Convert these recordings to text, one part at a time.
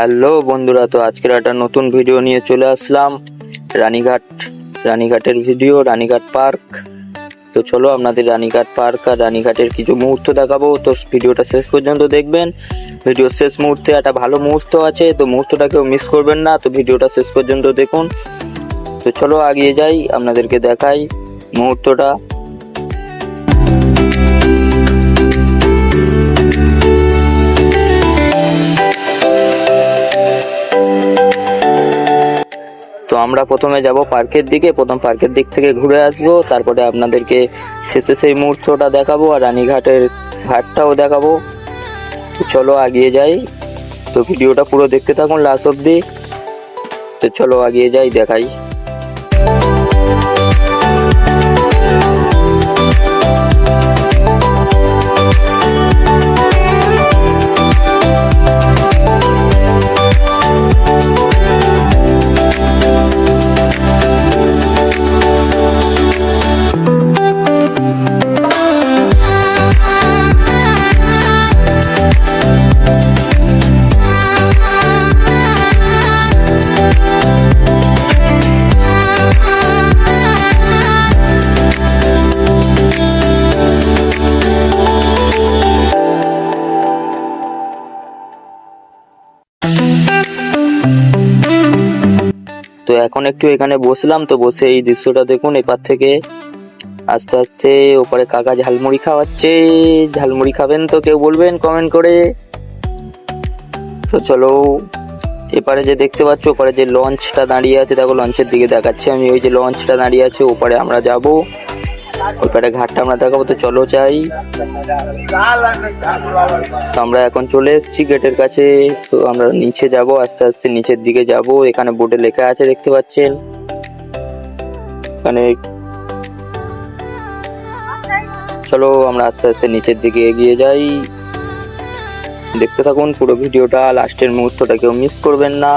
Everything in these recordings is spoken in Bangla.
হ্যালো বন্ধুরা, তো আজকের একটা নতুন ভিডিও নিয়ে চলে আসলাম। রানীঘাটের ভিডিও, রানীঘাট পার্ক। তো চলো আপনাদের রানীঘাট পার্ক আর রানীঘাটের কিছু মুহূর্ত দেখাবো। তো ভিডিওটা শেষ পর্যন্ত দেখবেন। ভিডিওর শেষ মুহূর্তে একটা ভালো মুহূর্ত আছে, তো মুহূর্তটাকেও মিস করবেন না। তো ভিডিওটা শেষ পর্যন্ত দেখুন। তো চলো এগিয়ে যাই, আপনাদেরকে দেখাই মুহূর্তটা। তো আমরা প্রথমে যাব পার্কের দিকে, প্রথম পার্কের দিক থেকে ঘুরে আসবো, তারপরে আপনাদেরকে শেষে সেই মুহূর্তটা দেখাবো আর রানীঘাটের ঘাটটাও দেখাবো। তো চলো এগিয়ে যাই। তো ভিডিওটা পুরো দেখতে থাকুন লাস্ট অবধি। তো চলো এগিয়ে যাই, দেখাই। তো এখন একটু এখানে বসলাম, তো বসে এই দৃশ্যটা দেখুন। এপার থেকে আস্তে আস্তে ওপারে কাকা ঝালমুড়ি খাওয়াচ্ছে। ঝালমুড়ি খাবেন তো কেউ বলবেন কমেন্ট করে। তো চলো, এপারে যে দেখতে পাচ্ছ, ওপারে যে লঞ্চটা দাঁড়িয়ে আছে, দেখো লঞ্চের দিকে দেখাচ্ছে আমি। ওই যে লঞ্চটা দাঁড়িয়ে আছে, ওপারে আমরা যাব, ওইপারে ঘাটটা আমরা দেখাবো। তো চলো যাই। তো আমরা এখন চলে এসেছি গেটের কাছে। তো আমরা নিচে যাব, আস্তে আস্তে নিচের দিকে যাব। এখানে বোর্ডে লেখা আছে, দেখতে পাচ্ছেন এখানে। চলো আমরা আস্তে আস্তে নিচের দিকে এগিয়ে যাই। দেখতে থাকুন পুরো ভিডিওটা, লাস্টের মুহূর্তটা কেউ মিস করবেন না।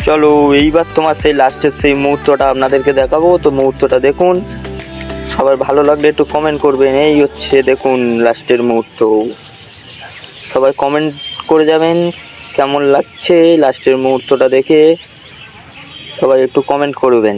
চলো এইবার তোমার সেই লাস্টের সেই মুহূর্তটা আপনাদেরকে দেখাবো। তো মুহূর্তটা দেখুন, সবার ভালো লাগলে একটু কমেন্ট করবেন। এই হচ্ছে দেখুন লাস্টের মুহূর্ত। সবাই কমেন্ট করে যাবেন কেমন লাগছে লাস্টের মুহূর্তটা দেখে। সবাই একটু কমেন্ট করবেন।